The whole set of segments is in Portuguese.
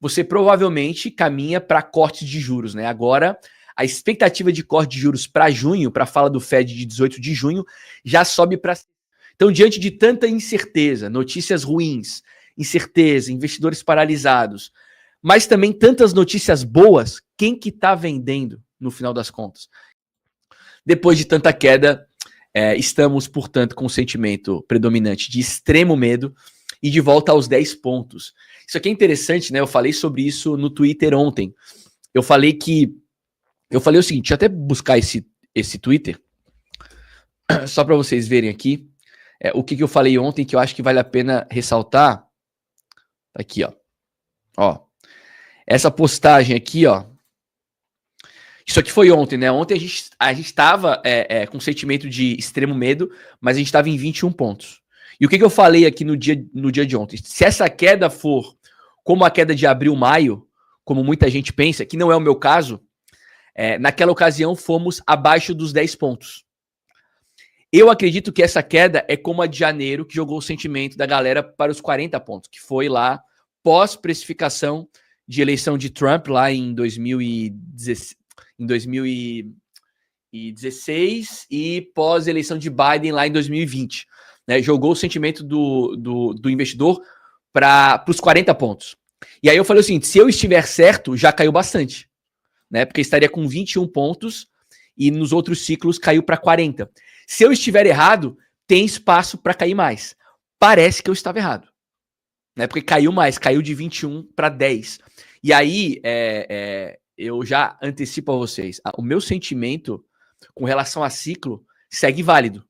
você provavelmente caminha para corte de juros, né? Agora, a expectativa de corte de juros para junho, para a fala do Fed de 18 de junho, já sobe para... Então, diante de tanta incerteza, notícias ruins, incerteza, investidores paralisados, mas também tantas notícias boas, quem que está vendendo no final das contas? Depois de tanta queda, estamos, portanto, com um sentimento predominante de extremo medo e de volta aos 10 pontos. Isso aqui é interessante, né? Eu falei sobre isso no Twitter ontem. Eu falei o seguinte, deixa eu até buscar esse Twitter, só para vocês verem aqui o que eu falei ontem, que eu acho que vale a pena ressaltar. Aqui, ó. Essa postagem aqui, ó. Isso aqui foi ontem, né? Ontem a gente estava com um sentimento de extremo medo, mas a gente estava em 21 pontos. E o que eu falei aqui no dia de ontem? Se essa queda for como a queda de abril, maio, como muita gente pensa, que não é o meu caso, naquela ocasião fomos abaixo dos 10 pontos. Eu acredito que essa queda é como a de janeiro, que jogou o sentimento da galera para os 40 pontos, que foi lá pós-precificação de eleição de Trump lá em 2016 e pós-eleição de Biden lá em 2020. Né? Jogou o sentimento do investidor para os 40 pontos. E aí eu falei o seguinte, se eu estiver certo, já caiu bastante. Né? Porque estaria com 21 pontos e nos outros ciclos caiu para 40. Se eu estiver errado, tem espaço para cair mais. Parece que eu estava errado. Né? Porque caiu mais, caiu de 21 para 10. E aí, eu já antecipo a vocês, o meu sentimento com relação a ciclo segue válido.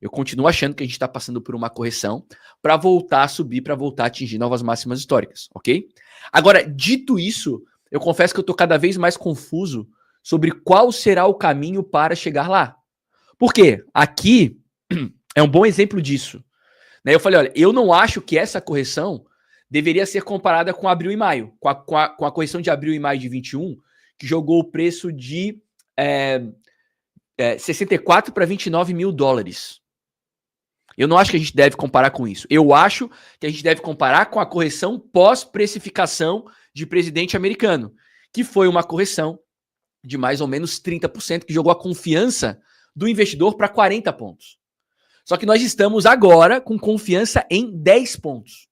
Eu continuo achando que a gente está passando por uma correção para voltar a subir, para voltar a atingir novas máximas históricas, ok? Agora, dito isso, eu confesso que eu estou cada vez mais confuso sobre qual será o caminho para chegar lá. Por quê? Aqui é um bom exemplo disso. Né? Eu falei, olha, eu não acho que essa correção deveria ser comparada com abril e maio, com a correção de abril e maio de 21, que jogou o preço de 64 para 29 mil dólares. Eu não acho que a gente deve comparar com isso. Eu acho que a gente deve comparar com a correção pós-precificação de presidente americano, que foi uma correção de mais ou menos 30%, que jogou a confiança do investidor para 40 pontos. Só que nós estamos agora com confiança em 10 pontos.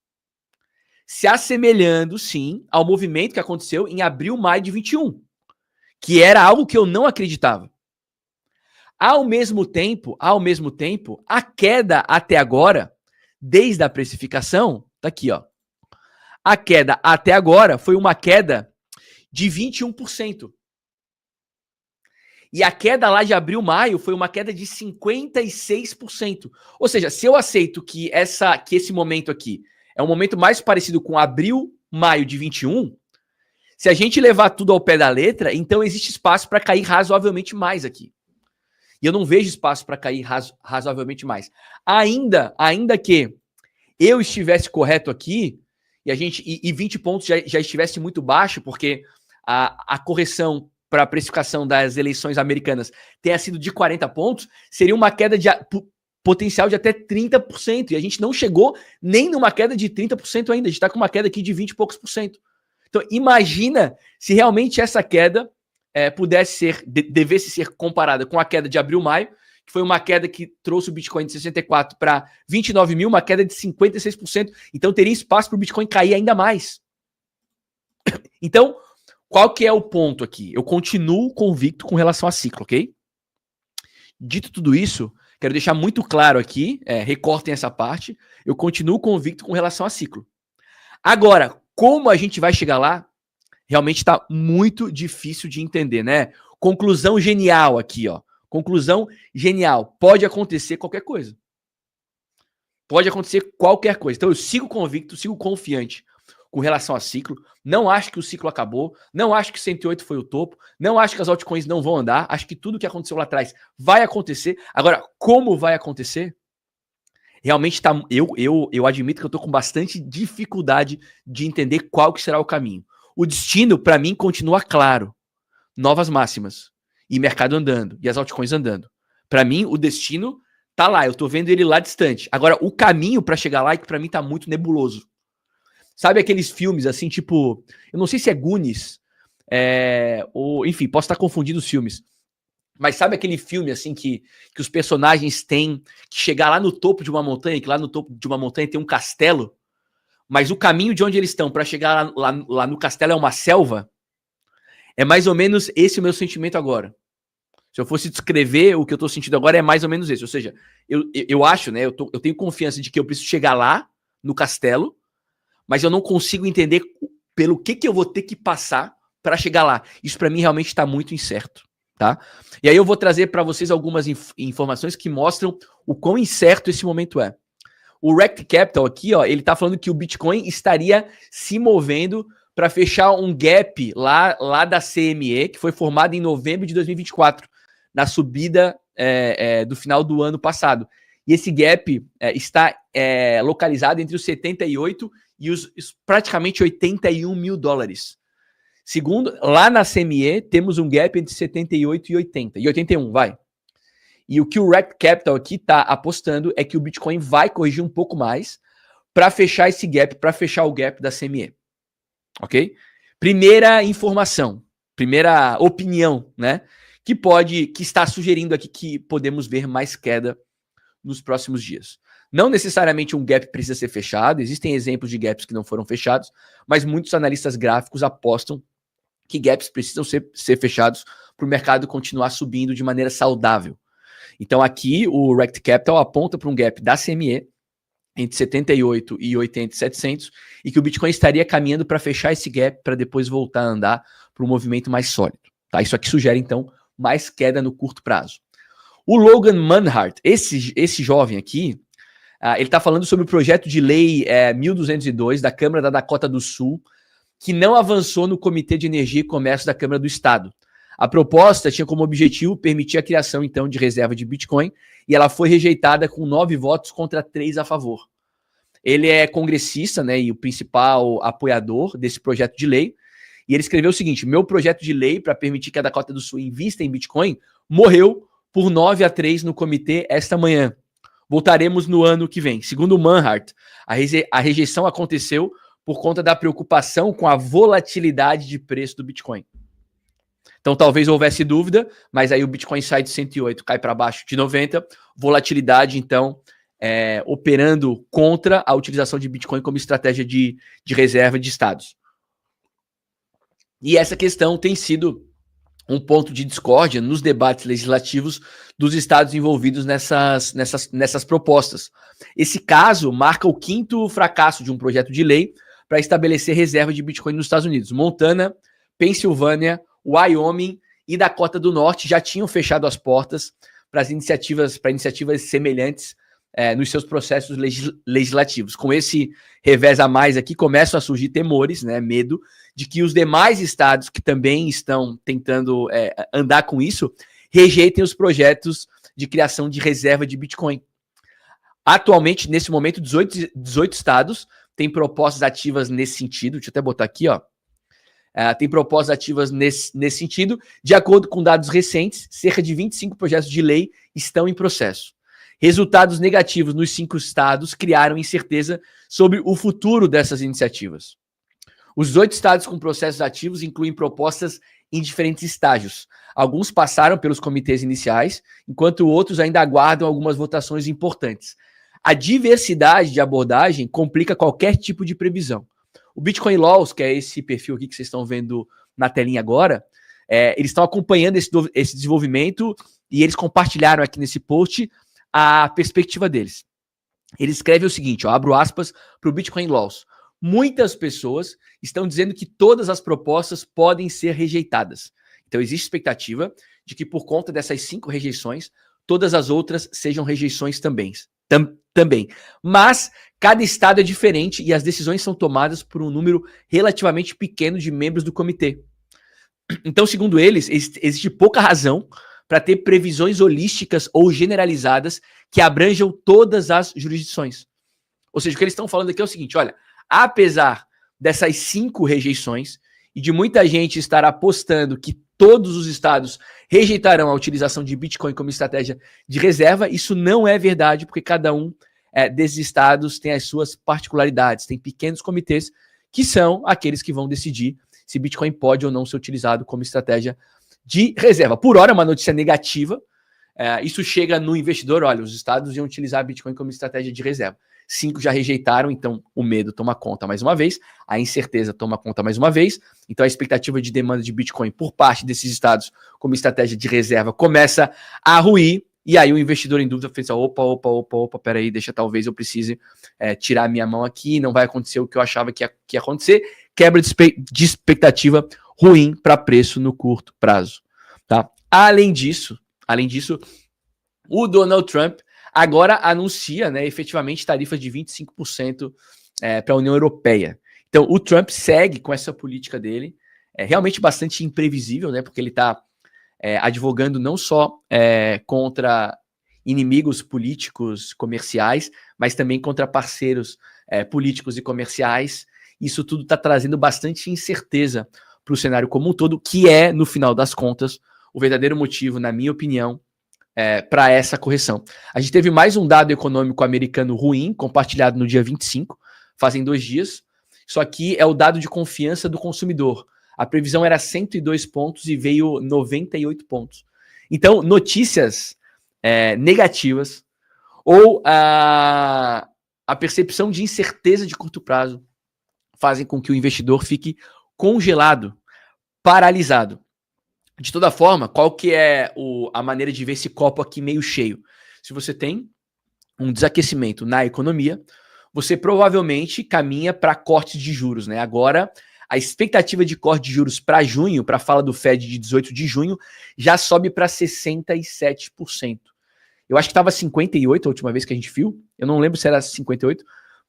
Se assemelhando, sim, ao movimento que aconteceu em abril, maio de 21, que era algo que eu não acreditava. Ao mesmo tempo, a queda até agora, desde a precificação, tá aqui, ó. A queda até agora foi uma queda de 21%. E a queda lá de abril, maio foi uma queda de 56%. Ou seja, se eu aceito que esse momento aqui é um momento mais parecido com abril, maio de 21, se a gente levar tudo ao pé da letra, então existe espaço para cair razoavelmente mais aqui. E eu não vejo espaço para cair razoavelmente mais. Ainda que eu estivesse correto aqui, e 20 pontos já estivesse muito baixo, porque a correção para a precificação das eleições americanas tenha sido de 40 pontos, seria uma queda de potencial de até 30%. E a gente não chegou nem numa queda de 30% ainda. A gente está com uma queda aqui de 20 e poucos por cento. Então, imagina se realmente essa queda devesse ser comparada com a queda de abril-maio, que foi uma queda que trouxe o Bitcoin de 64 para 29 mil, uma queda de 56%. Então, teria espaço para o Bitcoin cair ainda mais. Então, qual que é o ponto aqui? Eu continuo convicto com relação a ciclo, ok? Dito tudo isso, quero deixar muito claro aqui, recortem essa parte, eu continuo convicto com relação a ciclo. Agora, como a gente vai chegar lá, realmente está muito difícil de entender, né? Conclusão genial aqui, ó. Conclusão genial. Pode acontecer qualquer coisa. Pode acontecer qualquer coisa. Então eu sigo convicto, sigo confiante com relação a ciclo. Não acho que o ciclo acabou. Não acho que 108 foi o topo. Não acho que as altcoins não vão andar. Acho que tudo que aconteceu lá atrás vai acontecer. Agora, como vai acontecer? Realmente tá. Eu admito que eu tô com bastante dificuldade de entender qual que será o caminho. O destino, para mim, continua claro. Novas máximas. E mercado andando. E as altcoins andando. Para mim, o destino tá lá. Eu tô vendo ele lá distante. Agora, o caminho para chegar lá é que para mim tá muito nebuloso. Sabe aqueles filmes assim, tipo, eu não sei se é Goonies, ou, enfim, posso estar confundindo os filmes. Mas sabe aquele filme, assim, que os personagens têm que chegar lá no topo de uma montanha, que lá no topo de uma montanha tem um castelo, mas o caminho de onde eles estão para chegar lá no castelo é uma selva? É mais ou menos esse o meu sentimento agora. Se eu fosse descrever o que eu tô sentindo agora, é mais ou menos esse. Ou seja, eu acho, né, eu tenho confiança de que eu preciso chegar lá, no castelo, mas eu não consigo entender pelo que eu vou ter que passar para chegar lá. Isso para mim realmente está muito incerto, tá? E aí eu vou trazer para vocês algumas informações que mostram o quão incerto esse momento é. O Rekt Capital aqui, ó, ele tá falando que o Bitcoin estaria se movendo para fechar um gap lá da CME, que foi formado em novembro de 2024, na subida do final do ano passado. E esse gap está localizado entre os 78 e os praticamente 81 mil dólares. Segundo, lá na CME, temos um gap entre 78 e 80, e 81, vai. E o que o Rekt Capital aqui está apostando é que o Bitcoin vai corrigir um pouco mais para fechar esse gap, para fechar o gap da CME. Ok? Primeira informação, primeira opinião, né? Que está sugerindo aqui que podemos ver mais queda nos próximos dias. Não necessariamente um gap precisa ser fechado, existem exemplos de gaps que não foram fechados, mas muitos analistas gráficos apostam que gaps precisam ser fechados para o mercado continuar subindo de maneira saudável. Então aqui o Rekt Capital aponta para um gap da CME entre 78 e 80,700 e que o Bitcoin estaria caminhando para fechar esse gap para depois voltar a andar para um movimento mais sólido. Tá? Isso aqui sugere então mais queda no curto prazo. O Logan Manhart, esse jovem aqui, ele está falando sobre o projeto de lei 1202 da Câmara da Dakota do Sul, que não avançou no Comitê de Energia e Comércio da Câmara do Estado. A proposta tinha como objetivo permitir a criação, então, de reserva de Bitcoin, e ela foi rejeitada com 9 votos contra 3 a favor. Ele é congressista, né, e o principal apoiador desse projeto de lei, e ele escreveu o seguinte: meu projeto de lei para permitir que a Dakota do Sul invista em Bitcoin morreu por 9-3 no comitê esta manhã. Voltaremos no ano que vem. Segundo o Manhart, a rejeição aconteceu por conta da preocupação com a volatilidade de preço do Bitcoin. Então talvez houvesse dúvida, mas aí o Bitcoin sai de 108, cai para baixo de 90, volatilidade então operando contra a utilização de Bitcoin como estratégia de reserva de estados. E essa questão tem sido um ponto de discórdia nos debates legislativos dos estados envolvidos nessas propostas. Esse caso marca o 5º fracasso de um projeto de lei para estabelecer reserva de Bitcoin nos Estados Unidos. Montana, Pensilvânia, Wyoming e Dakota do Norte já tinham fechado as portas para iniciativas semelhantes nos seus processos legislativos. Com esse revés a mais aqui, começam a surgir temores, né, medo, de que os demais estados que também estão tentando andar com isso, rejeitem os projetos de criação de reserva de Bitcoin. Atualmente, nesse momento, 18 estados têm propostas ativas nesse sentido. Deixa eu até botar aqui, ó. Tem propostas ativas nesse sentido. De acordo com dados recentes, cerca de 25 projetos de lei estão em processo. Resultados negativos nos 5 estados criaram incerteza sobre o futuro dessas iniciativas. Os 8 estados com processos ativos incluem propostas em diferentes estágios. Alguns passaram pelos comitês iniciais, enquanto outros ainda aguardam algumas votações importantes. A diversidade de abordagem complica qualquer tipo de previsão. O Bitcoin Laws, que é esse perfil aqui que vocês estão vendo na telinha agora, eles estão acompanhando esse desenvolvimento e eles compartilharam aqui nesse post a perspectiva deles. Ele escreve o seguinte, ó, abro aspas para o Bitcoin Laws. Muitas pessoas estão dizendo que todas as propostas podem ser rejeitadas. Então existe expectativa de que por conta dessas 5 rejeições, todas as outras sejam rejeições também. Mas cada estado é diferente e as decisões são tomadas por um número relativamente pequeno de membros do comitê. Então, segundo eles, existe pouca razão para ter previsões holísticas ou generalizadas que abranjam todas as jurisdições. Ou seja, o que eles estão falando aqui é o seguinte, olha, apesar dessas 5 rejeições e de muita gente estar apostando que todos os estados rejeitarão a utilização de Bitcoin como estratégia de reserva, isso não é verdade, porque cada um desses estados tem as suas particularidades. Tem pequenos comitês que são aqueles que vão decidir se Bitcoin pode ou não ser utilizado como estratégia de reserva. Por hora, é uma notícia negativa. Isso chega no investidor, olha, os estados iam utilizar Bitcoin como estratégia de reserva. 5 já rejeitaram, então o medo toma conta mais uma vez, a incerteza toma conta mais uma vez, então a expectativa de demanda de Bitcoin por parte desses estados como estratégia de reserva começa a ruir, e aí o investidor em dúvida pensa, opa, peraí, talvez eu precise tirar minha mão aqui, não vai acontecer o que eu achava que ia acontecer, quebra de expectativa ruim para preço no curto prazo. Tá? Além disso, o Donald Trump agora anuncia, né, efetivamente tarifas de 25% para a União Europeia. Então, o Trump segue com essa política dele, realmente bastante imprevisível, né, porque ele está advogando não só contra inimigos políticos comerciais, mas também contra parceiros políticos e comerciais. Isso tudo está trazendo bastante incerteza para o cenário como um todo, que é, no final das contas, o verdadeiro motivo, na minha opinião, para essa correção. A gente teve mais um dado econômico americano ruim, compartilhado no dia 25, fazem 2 dias. Isso aqui é o dado de confiança do consumidor. A previsão era 102 pontos e veio 98 pontos. Então, notícias negativas ou a percepção de incerteza de curto prazo fazem com que o investidor fique congelado, paralisado. De toda forma, qual que é a maneira de ver esse copo aqui meio cheio? Se você tem um desaquecimento na economia, você provavelmente caminha para cortes de juros, né? Agora, a expectativa de corte de juros para junho, para a fala do Fed de 18 de junho, já sobe para 67%. Eu acho que estava 58% a última vez que a gente viu. Eu não lembro se era 58%,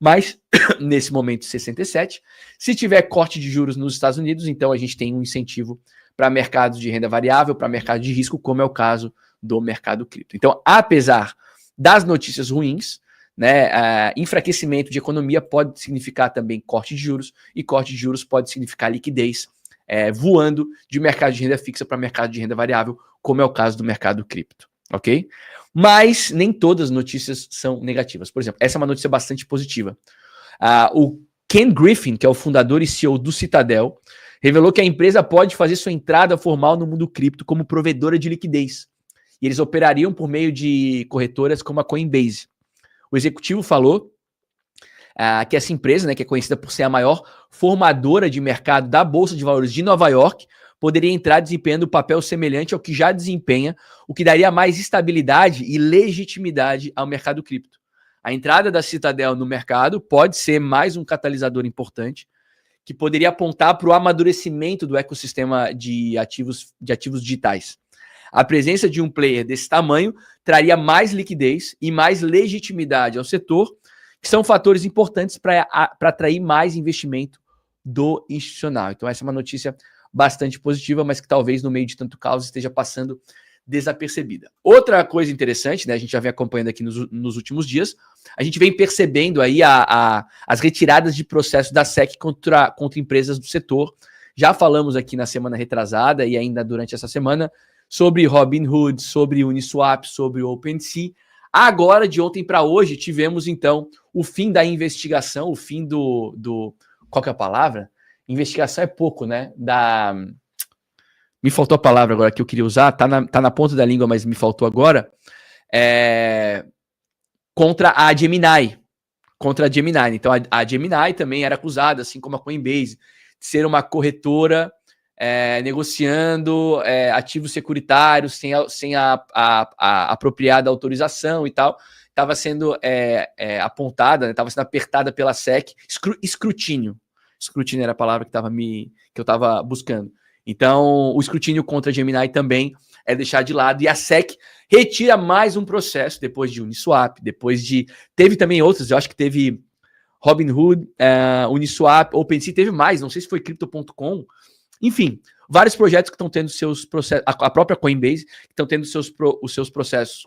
mas nesse momento 67%. Se tiver corte de juros nos Estados Unidos, então a gente tem um incentivo para mercados de renda variável, para mercado de risco, como é o caso do mercado cripto. Então, apesar das notícias ruins, né, enfraquecimento de economia pode significar também corte de juros, e corte de juros pode significar liquidez voando de mercado de renda fixa para mercado de renda variável, como é o caso do mercado cripto, ok? Mas nem todas as notícias são negativas. Por exemplo, essa é uma notícia bastante positiva. O Ken Griffin, que é o fundador e CEO do Citadel, revelou que a empresa pode fazer sua entrada formal no mundo cripto como provedora de liquidez. E eles operariam por meio de corretoras como a Coinbase. O executivo falou que essa empresa, né, que é conhecida por ser a maior formadora de mercado da Bolsa de Valores de Nova York, poderia entrar desempenhando um papel semelhante ao que já desempenha, o que daria mais estabilidade e legitimidade ao mercado cripto. A entrada da Citadel no mercado pode ser mais um catalisador importante, que poderia apontar para o amadurecimento do ecossistema de ativos digitais. A presença de um player desse tamanho traria mais liquidez e mais legitimidade ao setor, que são fatores importantes para atrair mais investimento do institucional. Então essa é uma notícia bastante positiva, mas que talvez no meio de tanto caos esteja passando desapercebida. Outra coisa interessante, né, a gente já vem acompanhando aqui nos últimos dias, a gente vem percebendo aí as retiradas de processo da SEC contra empresas do setor. Já falamos aqui na semana retrasada e ainda durante essa semana sobre Robinhood, sobre Uniswap, sobre OpenSea. Agora, de ontem para hoje, tivemos então o fim da investigação, o fim do qual que é a palavra? Investigação é pouco, né? Me faltou a palavra agora que eu queria usar, tá na ponta da língua, mas me faltou agora. Contra a Gemini. Então, a Gemini também era acusada, assim como a Coinbase, de ser uma corretora negociando ativos securitários sem a apropriada autorização e tal. Estava sendo apontada, estava sendo apertada pela SEC. Escrutínio. Escrutínio era a palavra que eu estava buscando. Então, o escrutínio contra a Gemini também é deixar de lado, e a SEC retira mais um processo, depois de Uniswap, teve também outros, eu acho que teve Robinhood, Uniswap, OpenSea, teve mais, não sei se foi Crypto.com, enfim, vários projetos que estão tendo seus processos, a própria Coinbase, que estão tendo os seus processos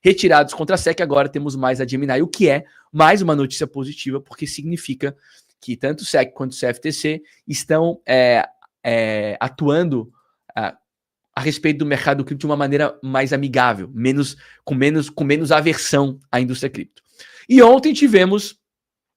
retirados contra a SEC. Agora temos mais a Gemini, o que é mais uma notícia positiva, porque significa que tanto o SEC quanto o CFTC estão atuando a respeito do mercado cripto de uma maneira mais amigável, com menos aversão à indústria cripto. E ontem tivemos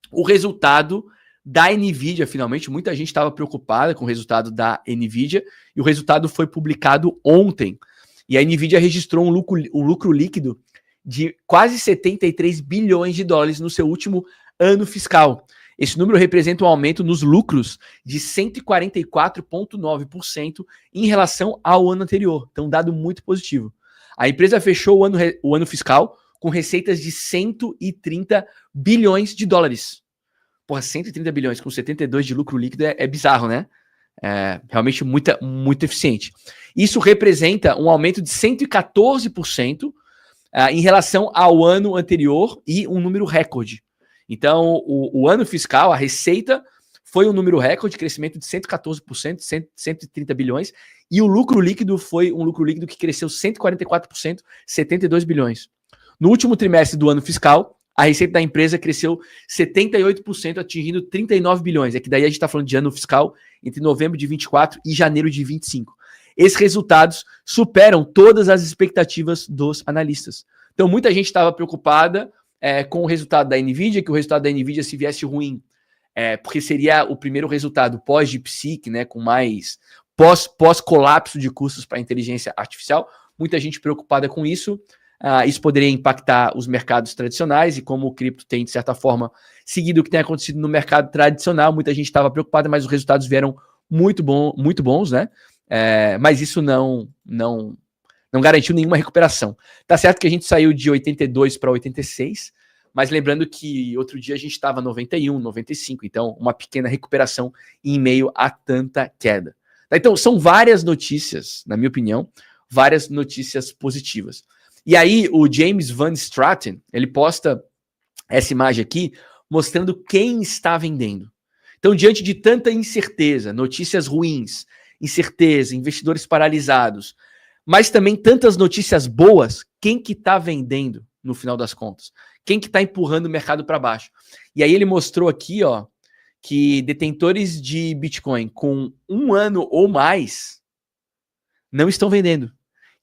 o resultado da NVIDIA, finalmente. Muita gente estava preocupada com o resultado da NVIDIA e o resultado foi publicado ontem. E a NVIDIA registrou um lucro líquido de quase 73 bilhões de dólares no seu último ano fiscal. Esse número representa um aumento nos lucros de 144,9% em relação ao ano anterior. Então, um dado muito positivo. A empresa fechou o ano fiscal com receitas de 130 bilhões de dólares. Porra, 130 bilhões com 72 de lucro líquido é bizarro, né? É realmente muito eficiente. Isso representa um aumento de 114% em relação ao ano anterior e um número recorde. Então, o ano fiscal, a receita foi um número recorde, crescimento de 114%, 130 bilhões, e o lucro líquido foi um lucro líquido que cresceu 144%, 72 bilhões. No último trimestre do ano fiscal, a receita da empresa cresceu 78%, atingindo 39 bilhões. É que daí a gente está falando de ano fiscal entre novembro de 24 e janeiro de 25. Esses resultados superam todas as expectativas dos analistas. Então, muita gente estava preocupada com o resultado da NVIDIA, que o resultado da NVIDIA, se viesse ruim, porque seria o primeiro resultado pós-DeepSeek, né, com mais pós-colapso de custos para a inteligência artificial. Muita gente preocupada com isso. Isso poderia impactar os mercados tradicionais, e como o cripto tem, de certa forma, seguido o que tem acontecido no mercado tradicional, muita gente estava preocupada, mas os resultados vieram muito bons, né? Mas isso não garantiu nenhuma recuperação. Tá certo que a gente saiu de 82 para 86, mas lembrando que outro dia a gente estava 91, 95, então uma pequena recuperação em meio a tanta queda. Então, são várias notícias, na minha opinião, várias notícias positivas. E aí, o James Van Straten, ele posta essa imagem aqui, mostrando quem está vendendo. Então, diante de tanta incerteza, notícias ruins, incerteza, investidores paralisados, mas também tantas notícias boas, quem que está vendendo no final das contas? Quem que está empurrando o mercado para baixo? E aí ele mostrou aqui, ó, que detentores de Bitcoin com 1 ano ou mais não estão vendendo.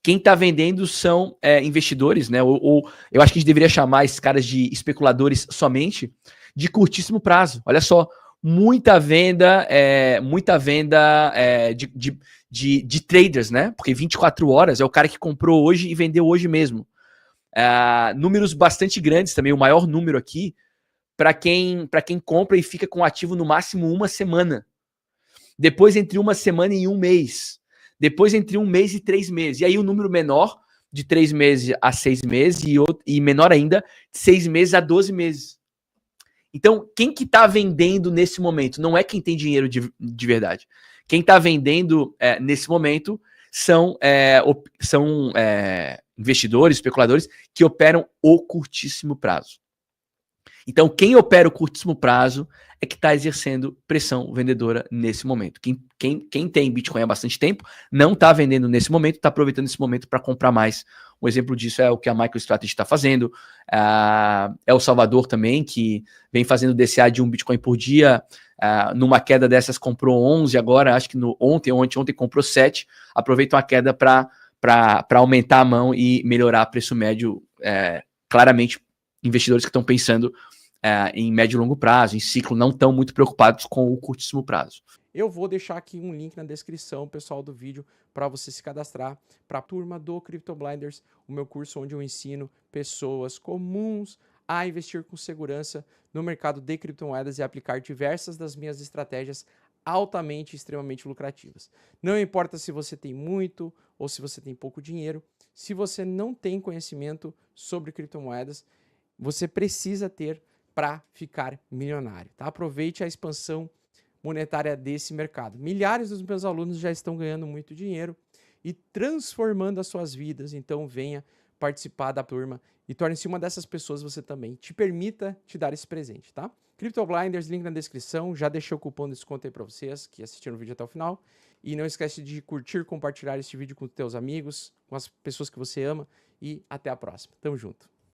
Quem está vendendo são investidores, né? Ou eu acho que a gente deveria chamar esses caras de especuladores somente de curtíssimo prazo. Olha só, muita venda de traders, né? Porque 24 horas é o cara que comprou hoje e vendeu hoje mesmo. Números bastante grandes também, o maior número aqui, para quem compra e fica com o ativo no máximo 1 semana. Depois entre 1 semana e 1 mês. Depois entre 1 mês e 3 meses. E aí o número menor, de 3 meses a 6 meses, e menor ainda, de 6 meses a 12 meses. Então, quem que está vendendo nesse momento? Não é quem tem dinheiro de verdade. Quem está vendendo nesse momento são investidores, especuladores, que operam o curtíssimo prazo. Então, quem opera o curtíssimo prazo é que está exercendo pressão vendedora nesse momento. Quem tem Bitcoin há bastante tempo não está vendendo nesse momento, está aproveitando esse momento para comprar mais. Um exemplo disso é o que a MicroStrategy está fazendo. O Salvador também, que vem fazendo DCA de 1 Bitcoin por dia. Numa queda dessas comprou 11, agora acho que ontem comprou 7. Aproveita uma queda para aumentar a mão e melhorar preço médio. Claramente, investidores que estão pensando em médio e longo prazo, em ciclo, não estão muito preocupados com o curtíssimo prazo. Eu vou deixar aqui um link na descrição, pessoal, do vídeo, para você se cadastrar para a turma do Crypto Blinders, o meu curso onde eu ensino pessoas comuns a investir com segurança no mercado de criptomoedas e aplicar diversas das minhas estratégias altamente e extremamente lucrativas. Não importa se você tem muito ou se você tem pouco dinheiro, se você não tem conhecimento sobre criptomoedas, você precisa ter para ficar milionário, tá? Aproveite a expansão monetária desse mercado. Milhares dos meus alunos já estão ganhando muito dinheiro e transformando as suas vidas, então venha participar da turma e torne-se uma dessas pessoas você também. Te permita te dar esse presente, tá? Crypto Blinders, link na descrição, já deixei o cupom de desconto aí para vocês que assistiram o vídeo até o final. E não esquece de curtir, compartilhar esse vídeo com os teus amigos, com as pessoas que você ama e até a próxima. Tamo junto!